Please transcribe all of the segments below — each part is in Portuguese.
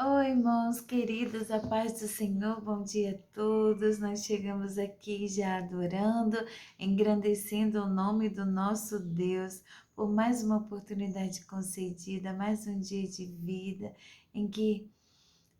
Oi, irmãos queridos, a paz do Senhor, bom dia a todos. Nós chegamos aqui já adorando, engrandecendo o nome do nosso Deus por mais uma oportunidade concedida, mais um dia de vida em que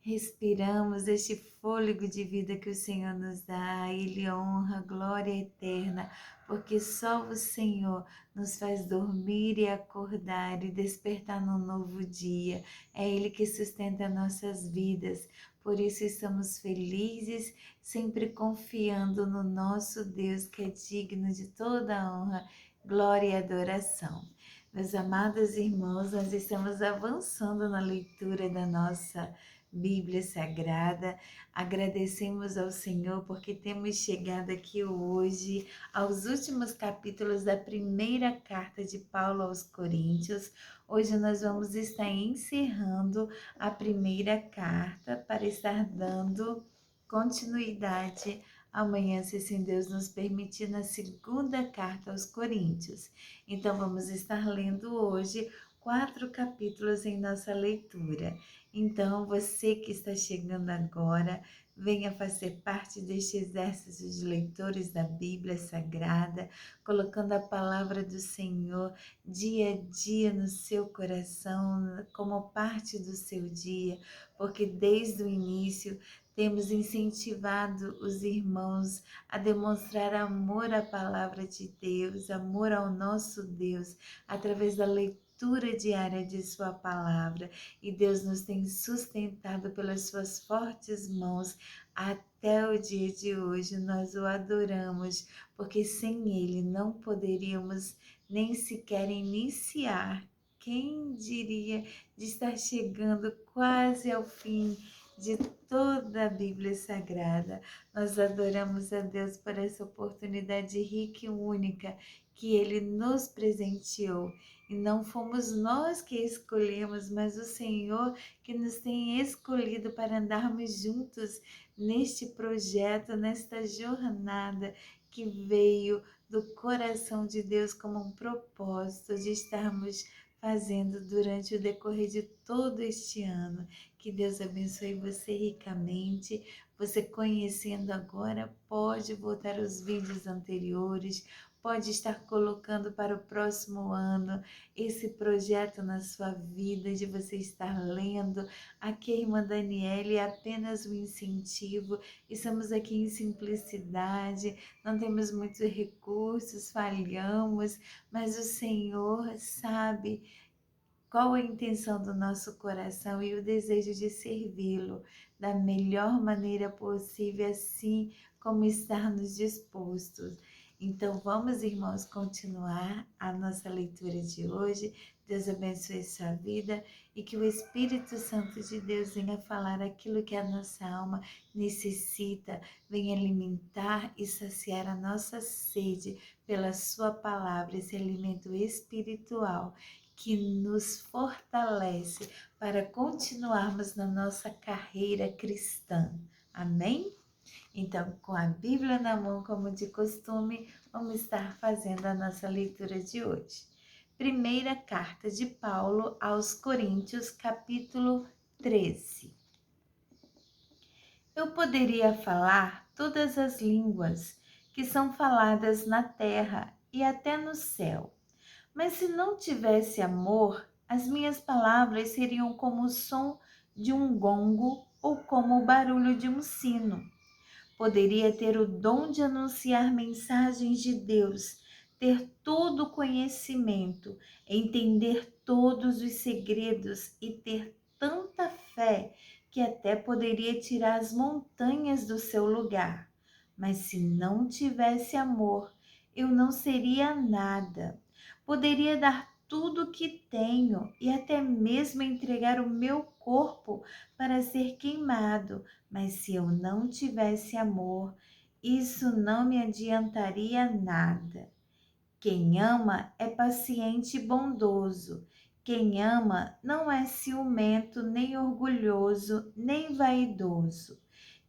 respiramos este fôlego de vida que o Senhor nos dá. Ele honra, glória eterna, porque só o Senhor nos faz dormir e acordar e despertar num novo dia. É Ele que sustenta nossas vidas. Por isso estamos felizes, sempre confiando no nosso Deus que é digno de toda a honra, glória e adoração. Meus amados irmãos, nós estamos avançando na leitura da nossa Bíblia Sagrada. Agradecemos ao Senhor porque temos chegado aqui hoje aos últimos capítulos da primeira carta de Paulo aos Coríntios. Hoje nós vamos estar encerrando a primeira carta para estar dando continuidade amanhã, se assim Deus nos permitir, na segunda carta aos Coríntios. Então vamos estar lendo hoje 4 capítulos em nossa leitura. Então, você que está chegando agora, venha fazer parte deste exército de leitores da Bíblia Sagrada, colocando a palavra do Senhor dia a dia no seu coração, como parte do seu dia, porque desde o início temos incentivado os irmãos a demonstrar amor à palavra de Deus, amor ao nosso Deus, através da leitura diária de sua palavra. E Deus nos tem sustentado pelas suas fortes mãos até o dia de hoje. Nós o adoramos, porque sem Ele não poderíamos nem sequer iniciar. Quem diria de estar chegando quase ao fim de toda a Bíblia Sagrada? Nós adoramos a Deus por essa oportunidade rica e única que Ele nos presenteou. E não fomos nós que escolhemos, mas o Senhor que nos tem escolhido para andarmos juntos neste projeto, nesta jornada que veio do coração de Deus como um propósito de estarmos fazendo durante o decorrer de todo este ano. Que Deus abençoe você ricamente. Você conhecendo agora, pode voltar aos vídeos anteriores, pode estar colocando para o próximo ano esse projeto na sua vida, de você estar lendo. Aqui a irmã Daniele é apenas um incentivo. Estamos aqui em simplicidade, não temos muitos recursos, falhamos, mas o Senhor sabe qual a intenção do nosso coração e o desejo de servi-lo da melhor maneira possível, assim como estarmos dispostos. Então vamos, irmãos, continuar a nossa leitura de hoje. Deus abençoe sua vida e que o Espírito Santo de Deus venha falar aquilo que a nossa alma necessita, venha alimentar e saciar a nossa sede pela sua palavra, esse alimento espiritual que nos fortalece para continuarmos na nossa carreira cristã. Amém? Então, com a Bíblia na mão, como de costume, vamos estar fazendo a nossa leitura de hoje. Primeira carta de Paulo aos Coríntios, capítulo 13. Eu poderia falar todas as línguas que são faladas na terra e até no céu. Mas se não tivesse amor, as minhas palavras seriam como o som de um gongo ou como o barulho de um sino. Poderia ter o dom de anunciar mensagens de Deus, ter todo o conhecimento, entender todos os segredos e ter tanta fé que até poderia tirar as montanhas do seu lugar. Mas se não tivesse amor, eu não seria nada. Poderia dar tudo o que tenho e até mesmo entregar o meu corpo para ser queimado, mas se eu não tivesse amor, isso não me adiantaria nada. Quem ama é paciente e bondoso. Quem ama não é ciumento, nem orgulhoso, nem vaidoso.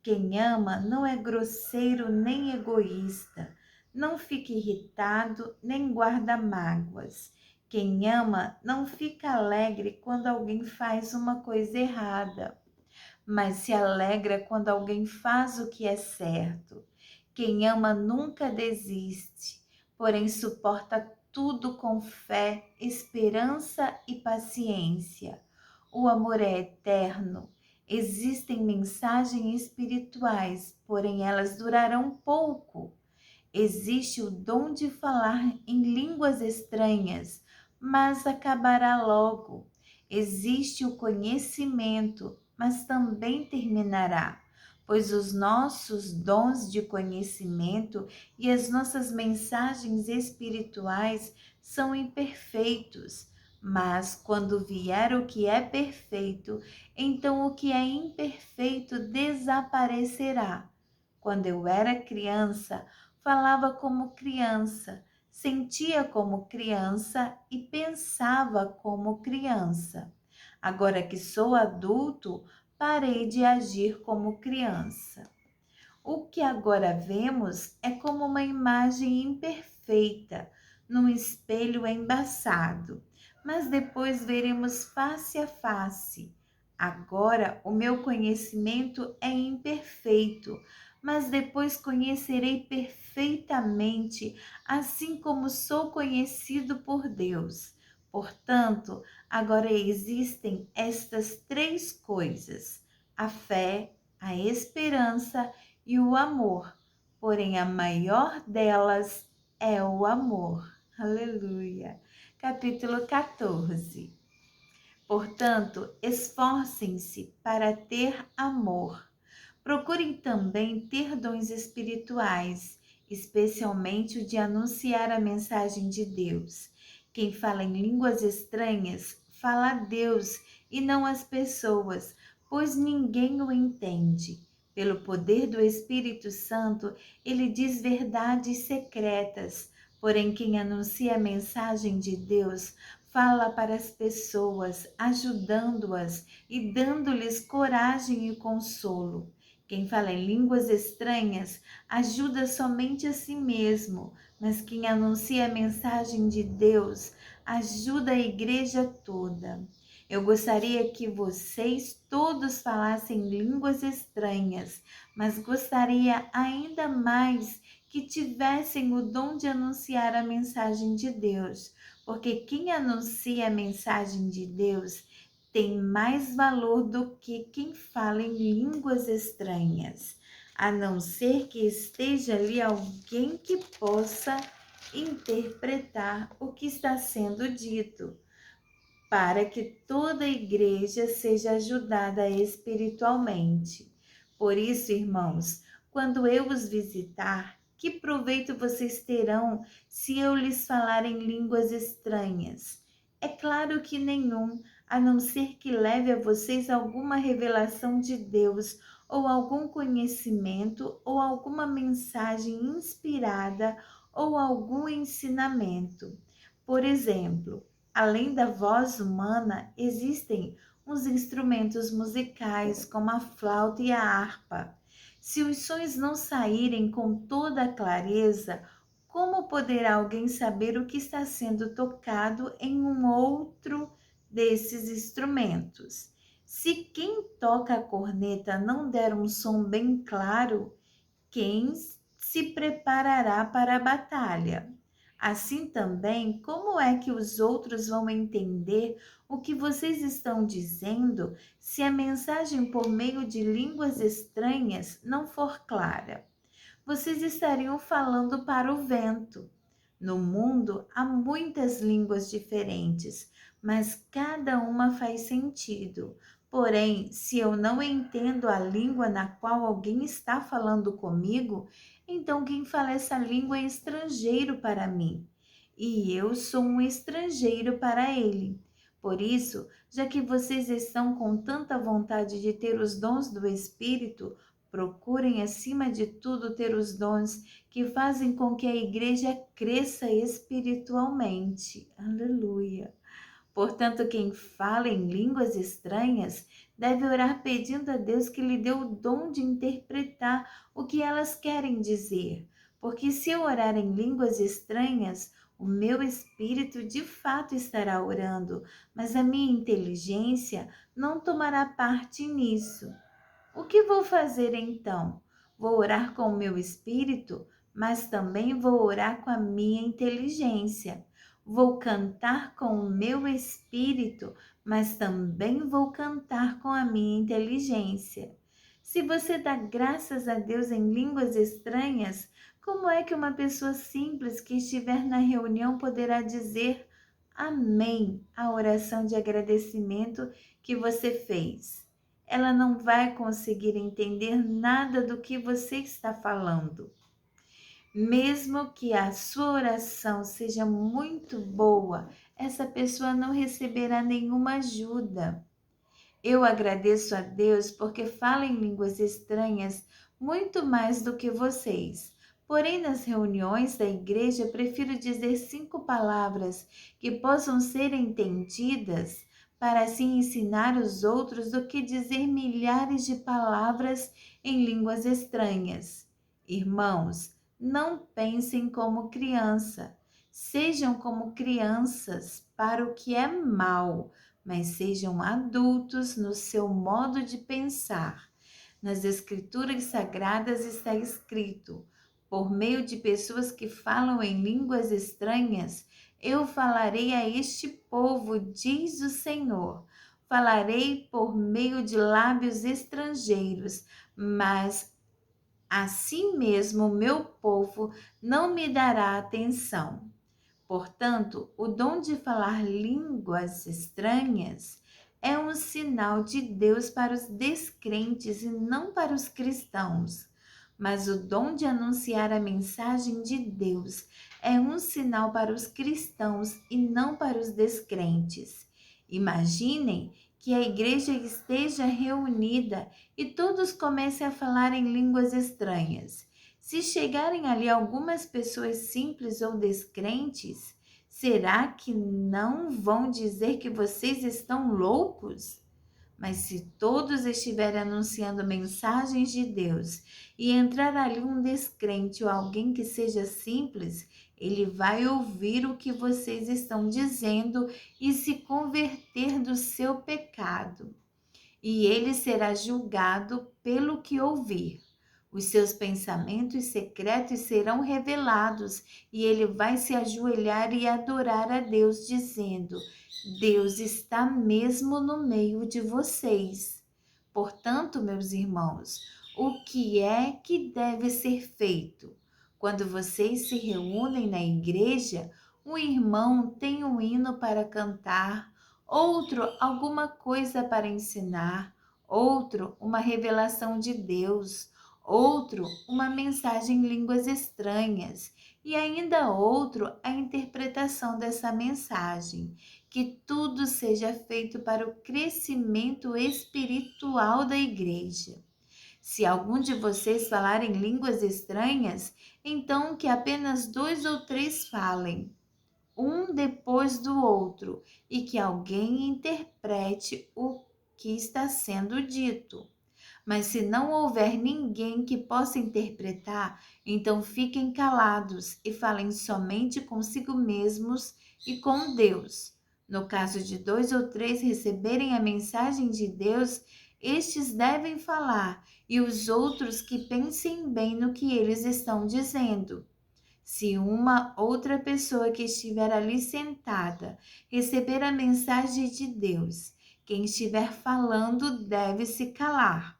Quem ama não é grosseiro nem egoísta. Não fica irritado nem guarda mágoas. Quem ama não fica alegre quando alguém faz uma coisa errada. mas se alegra quando alguém faz o que é certo. Quem ama nunca desiste, porém suporta tudo com fé, esperança e paciência. O amor é eterno. Existem mensagens espirituais, porém elas durarão pouco. Existe o dom de falar em línguas estranhas, mas acabará logo. Existe o conhecimento, mas também terminará, pois os nossos dons de conhecimento e as nossas mensagens espirituais são imperfeitos. Mas quando vier o que é perfeito, então o que é imperfeito desaparecerá. Quando eu era criança, falava como criança, sentia como criança e pensava como criança. Agora que sou adulto, parei de agir como criança. O que agora vemos é como uma imagem imperfeita, num espelho embaçado, mas depois veremos face a face. Agora o meu conhecimento é imperfeito, mas depois conhecerei perfeitamente, assim como sou conhecido por Deus. Portanto, agora existem estas três coisas: a fé, a esperança e o amor, porém a maior delas é o amor. Aleluia. Capítulo 14. Portanto, esforcem-se para ter amor. Procurem também ter dons espirituais, especialmente o de anunciar a mensagem de Deus. Quem fala em línguas estranhas fala a Deus e não às pessoas, pois ninguém o entende. Pelo poder do Espírito Santo, ele diz verdades secretas. Porém, quem anuncia a mensagem de Deus fala para as pessoas, ajudando-as e dando-lhes coragem e consolo. Quem fala em línguas estranhas ajuda somente a si mesmo, mas quem anuncia a mensagem de Deus ajuda a igreja toda. Eu gostaria que vocês todos falassem línguas estranhas, mas gostaria ainda mais que tivessem o dom de anunciar a mensagem de Deus, porque quem anuncia a mensagem de Deus tem mais valor do que quem fala em línguas estranhas, a não ser que esteja ali alguém que possa interpretar o que está sendo dito, para que toda a igreja seja ajudada espiritualmente. Por isso, irmãos, quando eu os visitar, que proveito vocês terão se eu lhes falar em línguas estranhas? É claro que nenhum, a não ser que leve a vocês alguma revelação de Deus, ou algum conhecimento, ou alguma mensagem inspirada, ou algum ensinamento. Por exemplo, além da voz humana, existem os instrumentos musicais, como a flauta e a harpa. Se os sons não saírem com toda a clareza, como poderá alguém saber o que está sendo tocado em um outro desses instrumentos? Se quem toca a corneta não der um som bem claro, quem se preparará para a batalha? Assim também, como é que os outros vão entender o que vocês estão dizendo se a mensagem por meio de línguas estranhas não for clara? Vocês estariam falando para o vento. No mundo há muitas línguas diferentes, mas cada uma faz sentido. Porém, se eu não entendo a língua na qual alguém está falando comigo, então quem fala essa língua é estrangeiro para mim, e eu sou um estrangeiro para ele. Por isso, já que vocês estão com tanta vontade de ter os dons do Espírito, procurem acima de tudo ter os dons que fazem com que a igreja cresça espiritualmente. Aleluia. Portanto, quem fala em línguas estranhas deve orar pedindo a Deus que lhe dê o dom de interpretar o que elas querem dizer. Porque se eu orar em línguas estranhas, o meu espírito de fato estará orando, mas a minha inteligência não tomará parte nisso. O que vou fazer então? Vou orar com o meu espírito, mas também vou orar com a minha inteligência. Vou cantar com o meu espírito, mas também vou cantar com a minha inteligência. Se você dá graças a Deus em línguas estranhas, como é que uma pessoa simples que estiver na reunião poderá dizer amém à oração de agradecimento que você fez? Ela não vai conseguir entender nada do que você está falando. Mesmo que a sua oração seja muito boa, essa pessoa não receberá nenhuma ajuda. Eu agradeço a Deus porque falo em línguas estranhas muito mais do que vocês. Porém, nas reuniões da igreja, prefiro dizer 5 palavras que possam ser entendidas para assim ensinar os outros do que dizer milhares de palavras em línguas estranhas. Irmãos, não pensem como criança. Sejam como crianças para o que é mal, mas sejam adultos no seu modo de pensar. Nas Escrituras Sagradas está escrito: por meio de pessoas que falam em línguas estranhas, eu falarei a este povo, diz o Senhor. Falarei por meio de lábios estrangeiros, mas assim mesmo o meu povo não me dará atenção. Portanto, o dom de falar línguas estranhas é um sinal de Deus para os descrentes e não para os cristãos. Mas o dom de anunciar a mensagem de Deus é um sinal para os cristãos e não para os descrentes. Imaginem que a igreja esteja reunida e todos comecem a falar em línguas estranhas. Se chegarem ali algumas pessoas simples ou descrentes, será que não vão dizer que vocês estão loucos? Mas se todos estiverem anunciando mensagens de Deus e entrar ali um descrente ou alguém que seja simples, ele vai ouvir o que vocês estão dizendo e se converter do seu pecado. E ele será julgado pelo que ouvir. Os seus pensamentos secretos serão revelados e ele vai se ajoelhar e adorar a Deus, dizendo: Deus está mesmo no meio de vocês. Portanto, meus irmãos, o que é que deve ser feito? Quando vocês se reúnem na igreja, um irmão tem um hino para cantar, outro alguma coisa para ensinar, outro uma revelação de Deus, outro uma mensagem em línguas estranhas e ainda outro a interpretação dessa mensagem. Que tudo seja feito para o crescimento espiritual da igreja. Se algum de vocês falar em línguas estranhas, então que apenas 2 ou 3 falem, um depois do outro, e que alguém interprete o que está sendo dito. Mas se não houver ninguém que possa interpretar, então fiquem calados e falem somente consigo mesmos e com Deus. No caso de 2 ou 3 receberem a mensagem de Deus, estes devem falar, e os outros que pensem bem no que eles estão dizendo. Se uma outra pessoa que estiver ali sentada receber a mensagem de Deus, quem estiver falando deve se calar.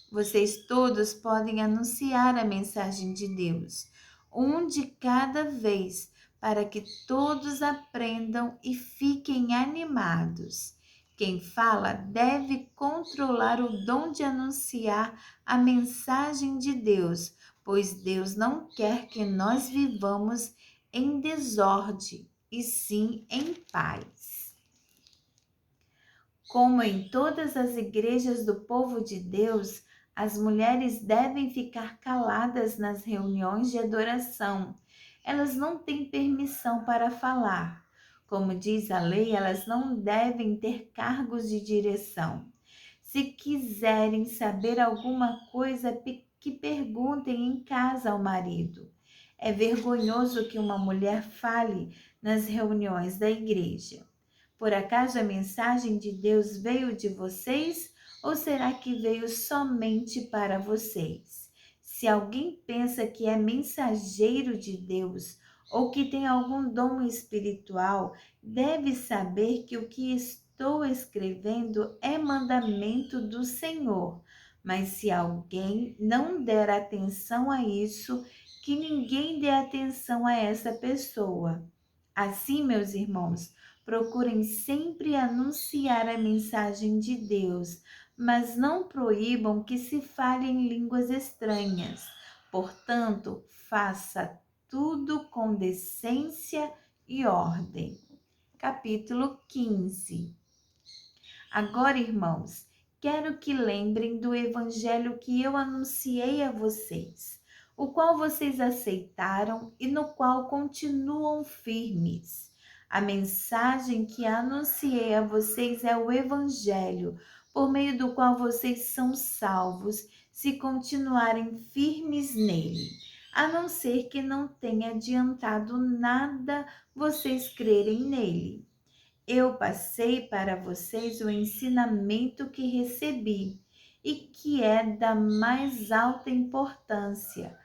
Vocês todos podem anunciar a mensagem de Deus, um de cada vez, para que todos aprendam e fiquem animados. Quem fala deve controlar o dom de anunciar a mensagem de Deus, pois Deus não quer que nós vivamos em desordem, e sim em paz. Como em todas as igrejas do povo de Deus, as mulheres devem ficar caladas nas reuniões de adoração. Elas não têm permissão para falar. Como diz a lei, elas não devem ter cargos de direção. Se quiserem saber alguma coisa, que perguntem em casa ao marido. É vergonhoso que uma mulher fale nas reuniões da igreja. Por acaso a mensagem de Deus veio de vocês Ou será que veio somente para vocês? Se alguém pensa que é mensageiro de Deus ou que tem algum dom espiritual, deve saber que o que estou escrevendo é mandamento do Senhor. Mas se alguém não der atenção a isso, que ninguém dê atenção a essa pessoa. Assim, meus irmãos, procurem sempre anunciar a mensagem de Deus, mas não proíbam que se fale em línguas estranhas. Portanto, faça tudo com decência e ordem. Capítulo 15. Agora, irmãos, quero que lembrem do evangelho que eu anunciei a vocês, o qual vocês aceitaram e no qual continuam firmes. A mensagem que anunciei a vocês é o evangelho, por meio do qual vocês são salvos, se continuarem firmes nele. A não ser que não tenha adiantado nada vocês crerem nele. Eu passei para vocês o ensinamento que recebi e que é da mais alta importância.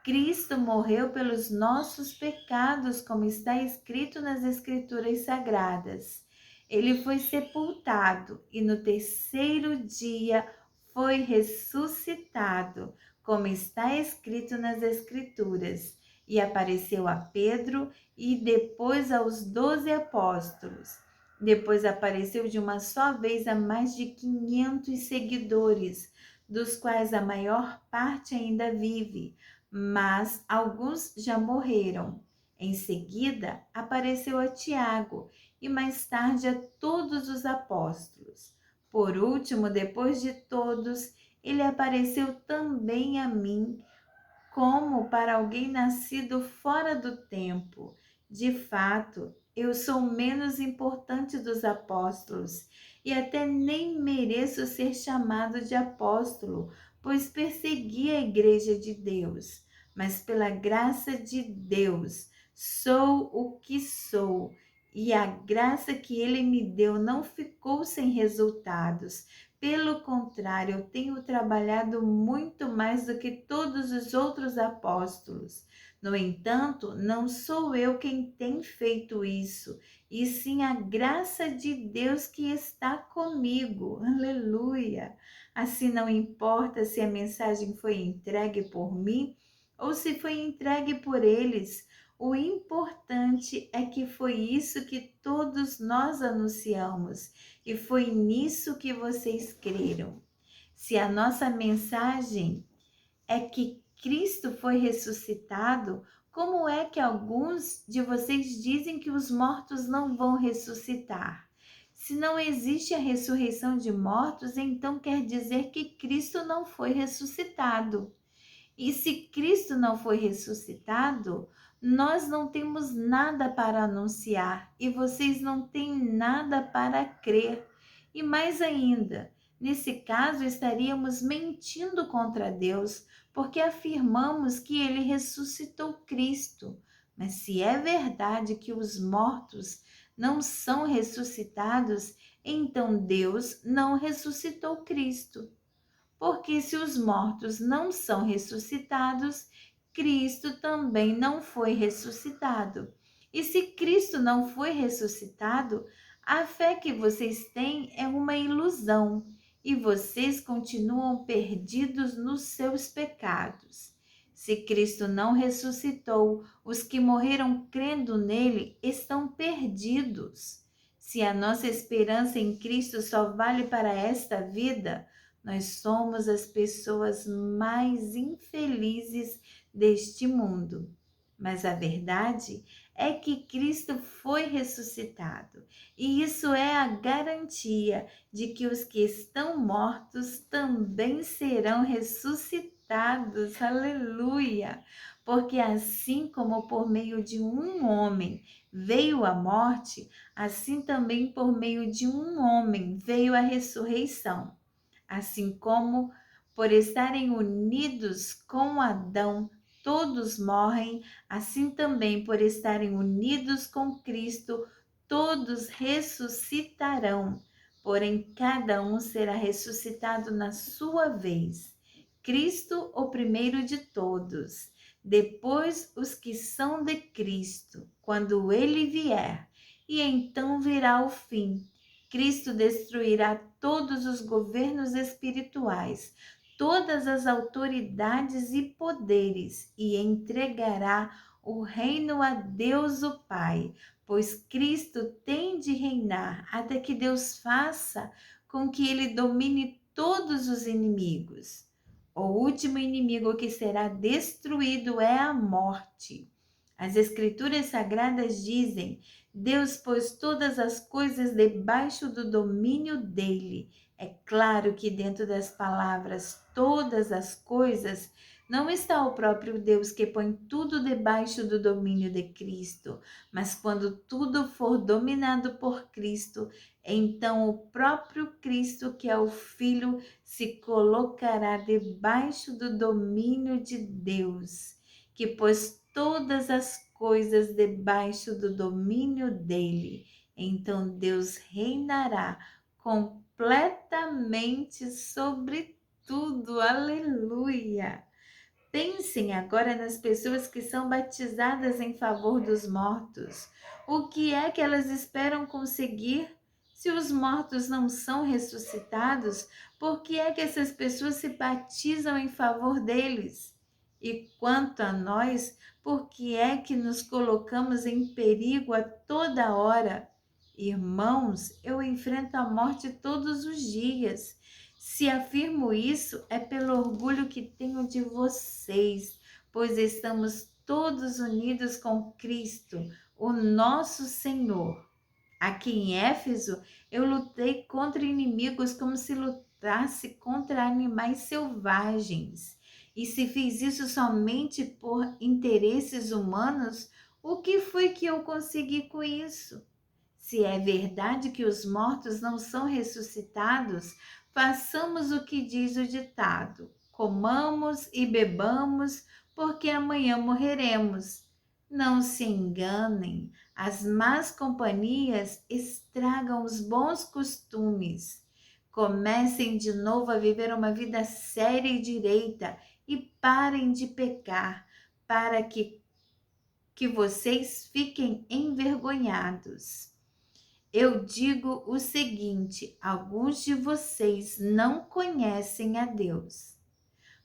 Cristo morreu pelos nossos pecados, como está escrito nas Escrituras Sagradas. Ele foi sepultado e no terceiro dia foi ressuscitado, como está escrito nas Escrituras. E apareceu a Pedro e depois aos 12 apóstolos. Depois apareceu de uma só vez a mais de 500 seguidores, dos quais a maior parte ainda vive, mas alguns já morreram. Em seguida, apareceu a Tiago e mais tarde a todos os apóstolos. Por último, depois de todos, ele apareceu também a mim, como para alguém nascido fora do tempo. De fato, eu sou menos importante dos apóstolos e até nem mereço ser chamado de apóstolo, pois persegui a igreja de Deus. Mas pela graça de Deus, sou o que sou. E a graça que ele me deu não ficou sem resultados. Pelo contrário, eu tenho trabalhado muito mais do que todos os outros apóstolos. No entanto, não sou eu quem tem feito isso, e sim a graça de Deus que está comigo. Aleluia! Assim, não importa se a mensagem foi entregue por mim ou se foi entregue por eles. O importante é que foi isso que todos nós anunciamos e foi nisso que vocês creram. Se a nossa mensagem é que Cristo foi ressuscitado, como é que alguns de vocês dizem que os mortos não vão ressuscitar? Se não existe a ressurreição de mortos, então quer dizer que Cristo não foi ressuscitado. E se Cristo não foi ressuscitado, nós não temos nada para anunciar e vocês não têm nada para crer. E mais ainda, nesse caso estaríamos mentindo contra Deus, porque afirmamos que ele ressuscitou Cristo. Mas se é verdade que os mortos não são ressuscitados, então Deus não ressuscitou Cristo. Porque se os mortos não são ressuscitados, Cristo também não foi ressuscitado. E se Cristo não foi ressuscitado, a fé que vocês têm é uma ilusão e vocês continuam perdidos nos seus pecados. Se Cristo não ressuscitou, os que morreram crendo nele estão perdidos. Se a nossa esperança em Cristo só vale para esta vida, nós somos as pessoas mais infelizes deste mundo. Mas a verdade é que Cristo foi ressuscitado. E isso é a garantia de que os que estão mortos também serão ressuscitados. Aleluia! Porque assim como por meio de um homem veio a morte, assim também por meio de um homem veio a ressurreição. Assim como por estarem unidos com Adão, todos morrem, assim também por estarem unidos com Cristo, todos ressuscitarão. porém cada um será ressuscitado na sua vez. Cristo, o primeiro de todos, depois os que são de Cristo, quando ele vier, e então virá o fim. Cristo destruirá todos os governos espirituais, todas as autoridades e poderes, e entregará o reino a Deus o Pai, pois Cristo tem de reinar até que Deus faça com que ele domine todos os inimigos. O último inimigo que será destruído é a morte. As Escrituras Sagradas dizem: Deus pôs todas as coisas debaixo do domínio dele. É claro que dentro das palavras todas as coisas não está o próprio Deus que põe tudo debaixo do domínio de Cristo, mas quando tudo for dominado por Cristo, então o próprio Cristo, que é o Filho, se colocará debaixo do domínio de Deus, que pôs todas as coisas debaixo do domínio dele. Então Deus reinará completamente sobre tudo. Aleluia! Pensem agora nas pessoas que são batizadas em favor dos mortos. O que é que elas esperam conseguir? Se os mortos não são ressuscitados, por que é que essas pessoas se batizam em favor deles? E quanto a nós, por que é que nos colocamos em perigo a toda hora? Irmãos, eu enfrento a morte todos os dias. Se afirmo isso, é pelo orgulho que tenho de vocês, pois estamos todos unidos com Cristo, o nosso Senhor. Aqui em Éfeso, eu lutei contra inimigos como se lutasse contra animais selvagens. E se fiz isso somente por interesses humanos, o que foi que eu consegui com isso? Se é verdade que os mortos não são ressuscitados, façamos o que diz o ditado: comamos e bebamos, porque amanhã morreremos. Não se enganem, as más companhias estragam os bons costumes. Comecem de novo a viver uma vida séria e direita e parem de pecar, para que vocês fiquem envergonhados. Eu digo o seguinte: alguns de vocês não conhecem a Deus.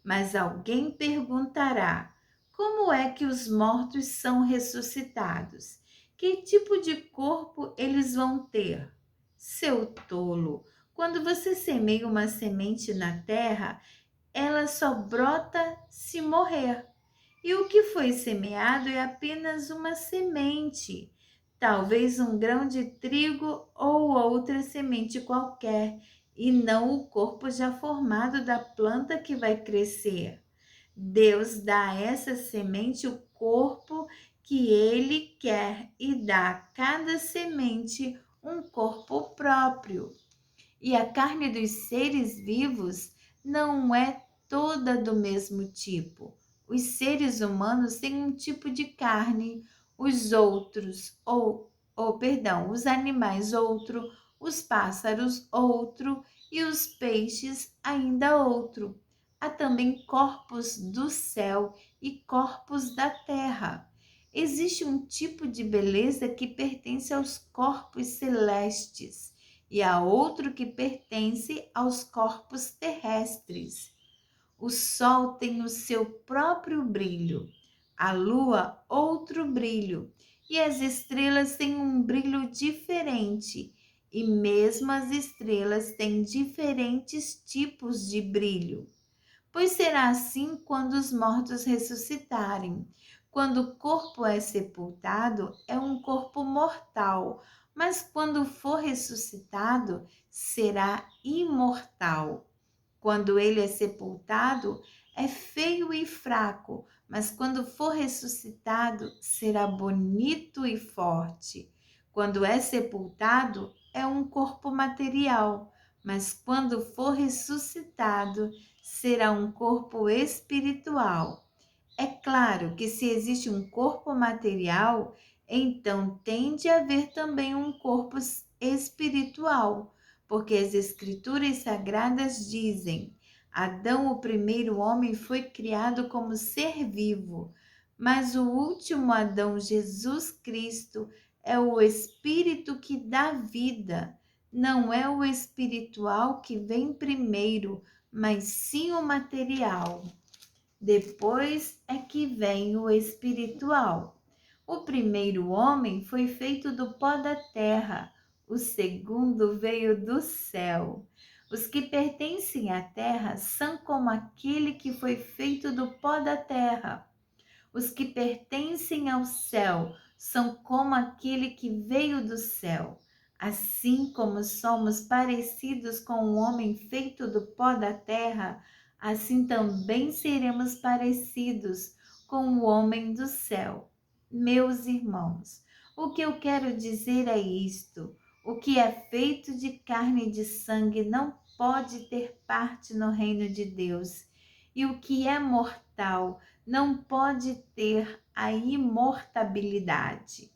Mas alguém perguntará: como é que os mortos são ressuscitados? Que tipo de corpo eles vão ter? Seu tolo, quando você semeia uma semente na terra, ela só brota se morrer. E o que foi semeado é apenas uma semente, talvez um grão de trigo ou outra semente qualquer, e não o corpo já formado da planta que vai crescer. Deus dá a essa semente o corpo que ele quer e dá a cada semente um corpo próprio. E a carne dos seres vivos não é toda do mesmo tipo. Os seres humanos têm um tipo de carne, os outros, os animais outro, os pássaros outro e os peixes ainda outro. Há também corpos do céu e corpos da terra. Existe um tipo de beleza que pertence aos corpos celestes e há outro que pertence aos corpos terrestres. O sol tem o seu próprio brilho, a lua outro brilho, e as estrelas têm um brilho diferente, e mesmo as estrelas têm diferentes tipos de brilho. Pois será assim quando os mortos ressuscitarem. Quando o corpo é sepultado, é um corpo mortal, mas quando for ressuscitado, será imortal. Quando ele é sepultado, é feio e fraco, mas quando for ressuscitado, será bonito e forte. Quando é sepultado, é um corpo material, mas quando for ressuscitado, será um corpo espiritual. É claro que se existe um corpo material, então tem de haver também um corpo espiritual, porque as Escrituras Sagradas dizem: Adão, o primeiro homem, foi criado como ser vivo, mas o último Adão, Jesus Cristo, é o Espírito que dá vida. Não é o espiritual que vem primeiro, mas sim o material. Depois é que vem o espiritual. O primeiro homem foi feito do pó da terra, o segundo veio do céu. Os que pertencem à terra são como aquele que foi feito do pó da terra. Os que pertencem ao céu são como aquele que veio do céu. Assim como somos parecidos com o homem feito do pó da terra, assim também seremos parecidos com o homem do céu. Meus irmãos, o que eu quero dizer é isto: o que é feito de carne e de sangue não pode ter parte no reino de Deus, e o que é mortal não pode ter a imortalidade.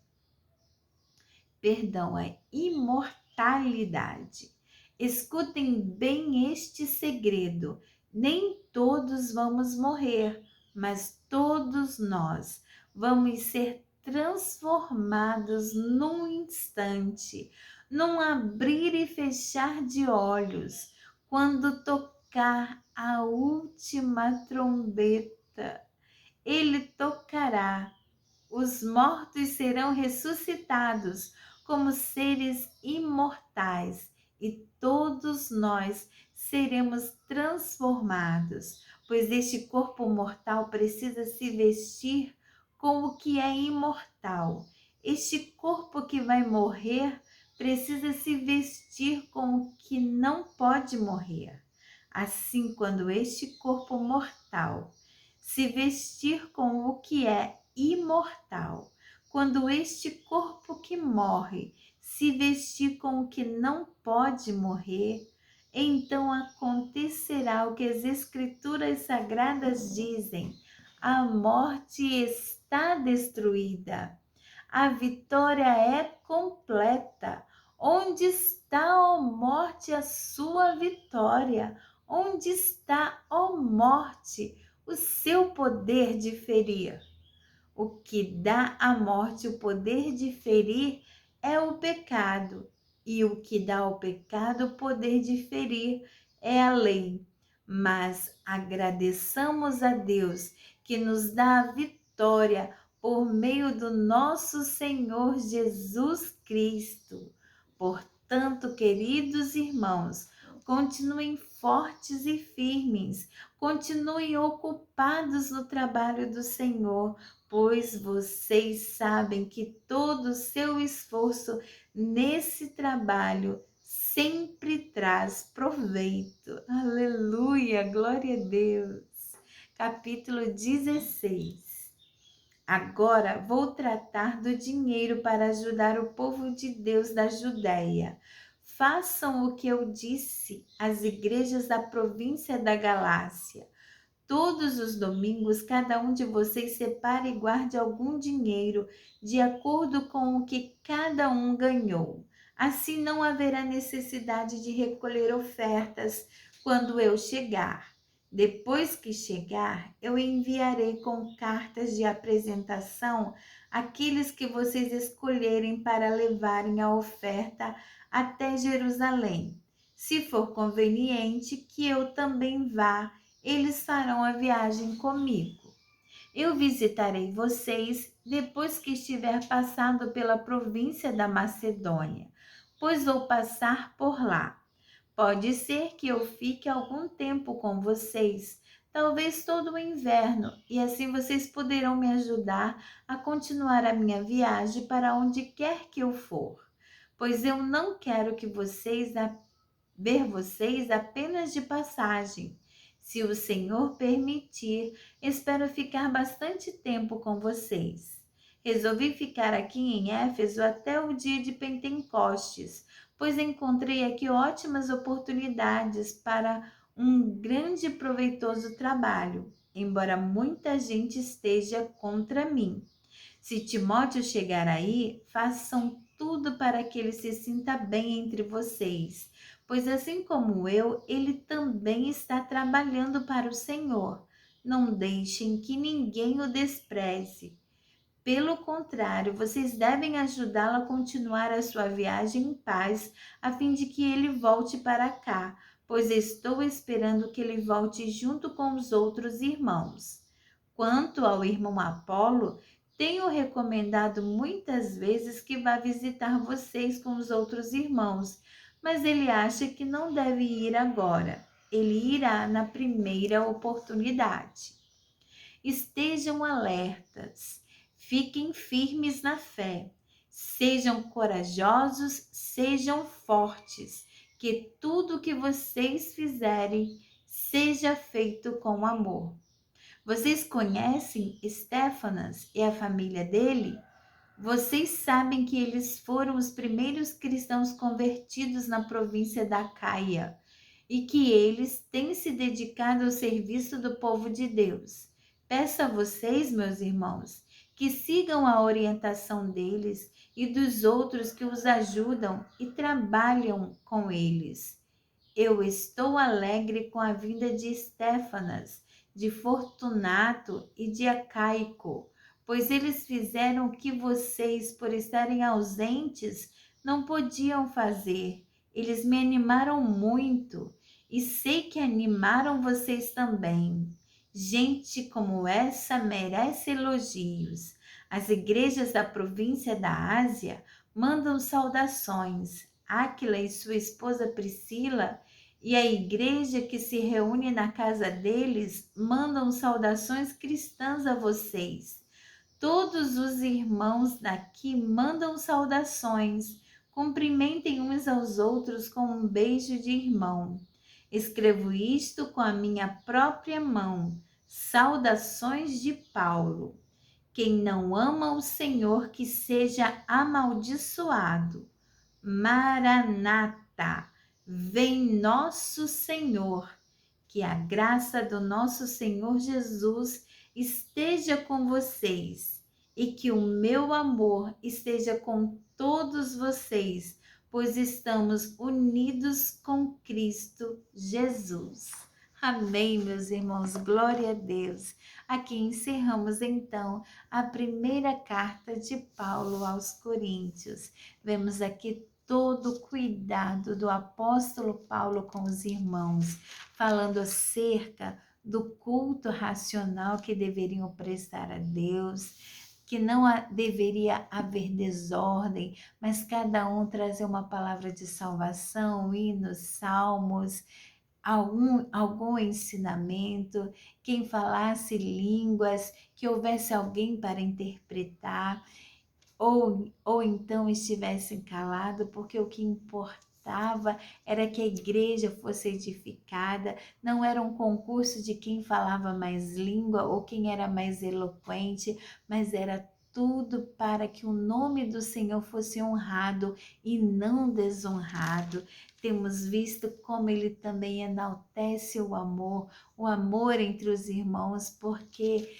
É imortalidade. Escutem bem este segredo. Nem todos vamos morrer, mas todos nós vamos ser transformados num instante, num abrir e fechar de olhos, quando tocar a última trombeta. Ele tocará, os mortos serão ressuscitados como seres imortais e todos nós seremos transformados, pois este corpo mortal precisa se vestir com o que é imortal. Este corpo que vai morrer precisa se vestir com o que não pode morrer. Assim, quando este corpo mortal se vestir com o que é imortal, quando este corpo que morre se vestir com o que não pode morrer, então acontecerá o que as Escrituras Sagradas dizem: a morte está destruída, a vitória é completa. Onde está, ó morte, a sua vitória? Onde está, ó morte, o seu poder de ferir? O que dá à morte o poder de ferir é o pecado, e o que dá ao pecado o poder de ferir é a lei. Mas agradeçamos a Deus que nos dá a vitória por meio do nosso Senhor Jesus Cristo. Portanto, queridos irmãos, continuem fortes e firmes, continuem ocupados no trabalho do Senhor, pois vocês sabem que todo o seu esforço nesse trabalho sempre traz proveito. Aleluia, glória a Deus. Capítulo 16. Agora vou tratar do dinheiro para ajudar o povo de Deus da Judéia. Façam o que eu disse às igrejas da província da Galácia. Todos os domingos, cada um de vocês separe e guarde algum dinheiro, de acordo com o que cada um ganhou. Assim não haverá necessidade de recolher ofertas quando eu chegar. Depois que chegar, eu enviarei com cartas de apresentação aqueles que vocês escolherem para levarem a oferta até Jerusalém. Se for conveniente que eu também vá, eles farão a viagem comigo. Eu visitarei vocês depois que estiver passando pela província da Macedônia, pois vou passar por lá. Pode ser que eu fique algum tempo com vocês, talvez todo o inverno, e assim vocês poderão me ajudar a continuar a minha viagem para onde quer que eu for, pois eu não quero que ver vocês apenas de passagem. Se o Senhor permitir, espero ficar bastante tempo com vocês. Resolvi ficar aqui em Éfeso até o dia de Pentecostes, pois encontrei aqui ótimas oportunidades para um grande e proveitoso trabalho, embora muita gente esteja contra mim. Se Timóteo chegar aí, façam tudo para que ele se sinta bem entre vocês, pois assim como eu, ele também está trabalhando para o Senhor. Não deixem que ninguém o despreze. Pelo contrário, vocês devem ajudá-lo a continuar a sua viagem em paz, a fim de que ele volte para cá, pois estou esperando que ele volte junto com os outros irmãos. Quanto ao irmão Apolo, tenho recomendado muitas vezes que vá visitar vocês com os outros irmãos, mas ele acha que não deve ir agora. Ele irá na primeira oportunidade. Estejam alertas, fiquem firmes na fé, sejam corajosos, sejam fortes, que tudo que vocês fizerem seja feito com amor. Vocês conhecem Estéfanas e a família dele? Vocês sabem que eles foram os primeiros cristãos convertidos na província da Caia e que eles têm se dedicado ao serviço do povo de Deus. Peço a vocês, meus irmãos, que sigam a orientação deles e dos outros que os ajudam e trabalham com eles. Eu estou alegre com a vinda de Estéfanas, de Fortunato e de Acaico, pois eles fizeram o que vocês, por estarem ausentes, não podiam fazer. Eles me animaram muito e sei que animaram vocês também. Gente como essa merece elogios. As igrejas da província da Ásia mandam saudações. Áquila e sua esposa Priscila e a igreja que se reúne na casa deles mandam saudações cristãs a vocês. Todos os irmãos daqui mandam saudações. Cumprimentem uns aos outros com um beijo de irmão. Escrevo isto com a minha própria mão. Saudações de Paulo. Quem não ama o Senhor, que seja amaldiçoado. Maranata, vem nosso Senhor. Que a graça do nosso Senhor Jesus esteja com vocês e que o meu amor esteja com todos vocês, pois estamos unidos com Cristo Jesus. Amém, meus irmãos, glória a Deus. Aqui encerramos então a primeira carta de Paulo aos Coríntios. Vemos aqui todo o cuidado do apóstolo Paulo com os irmãos, falando acerca do culto racional que deveriam prestar a Deus, que não deveria haver desordem, mas cada um trazer uma palavra de salvação, hinos, salmos, algum ensinamento, quem falasse línguas, que houvesse alguém para interpretar, ou então estivessem calados, porque o que importava era que a igreja fosse edificada, não era um concurso de quem falava mais língua ou quem era mais eloquente, mas era tudo para que o nome do Senhor fosse honrado e não desonrado. Temos visto como ele também enaltece o amor entre os irmãos, porque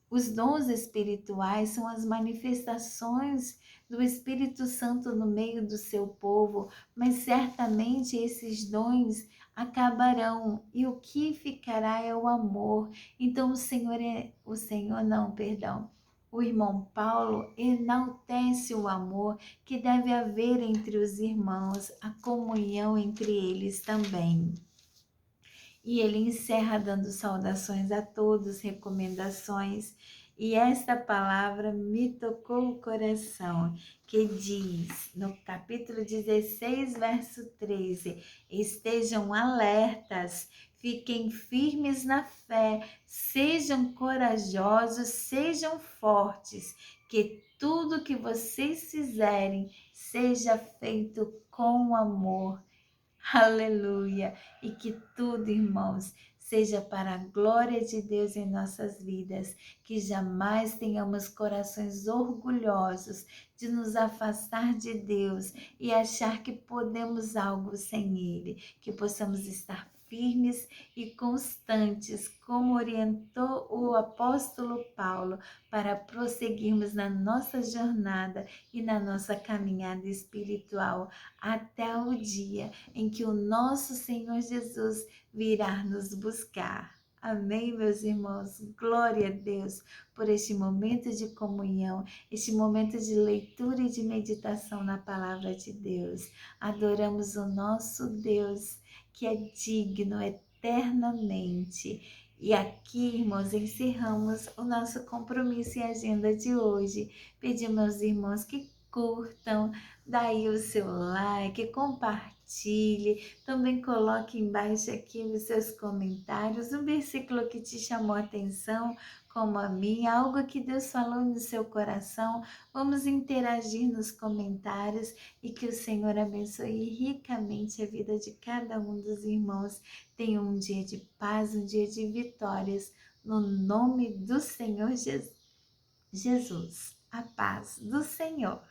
os dons espirituais são as manifestações do Espírito Santo no meio do seu povo, mas certamente esses dons acabarão e o que ficará é o amor. Então o irmão Paulo enaltece o amor que deve haver entre os irmãos, a comunhão entre eles também. E ele encerra dando saudações a todos, recomendações. E esta palavra me tocou o coração, que diz no capítulo 16, verso 13: estejam alertas, fiquem firmes na fé, sejam corajosos, sejam fortes, que tudo que vocês fizerem seja feito com amor. Aleluia! E que tudo, irmãos, seja para a glória de Deus em nossas vidas, que jamais tenhamos corações orgulhosos de nos afastar de Deus e achar que podemos algo sem Ele, que possamos estar firmes e constantes, como orientou o apóstolo Paulo, para prosseguirmos na nossa jornada e na nossa caminhada espiritual, até o dia em que o nosso Senhor Jesus virá nos buscar. Amém, meus irmãos? Glória a Deus por este momento de comunhão, este momento de leitura e de meditação na palavra de Deus. Adoramos o nosso Deus, que é digno eternamente. E aqui, irmãos, encerramos o nosso compromisso e agenda de hoje. Pedimos aos irmãos que curtam, daí o seu like, compartilhe, também coloque embaixo aqui os seus comentários, um versículo que te chamou a atenção, como a mim, algo que Deus falou no seu coração. Vamos interagir nos comentários e que o Senhor abençoe ricamente a vida de cada um dos irmãos. Tenha um dia de paz, um dia de vitórias, no nome do Senhor Jesus. A paz do Senhor.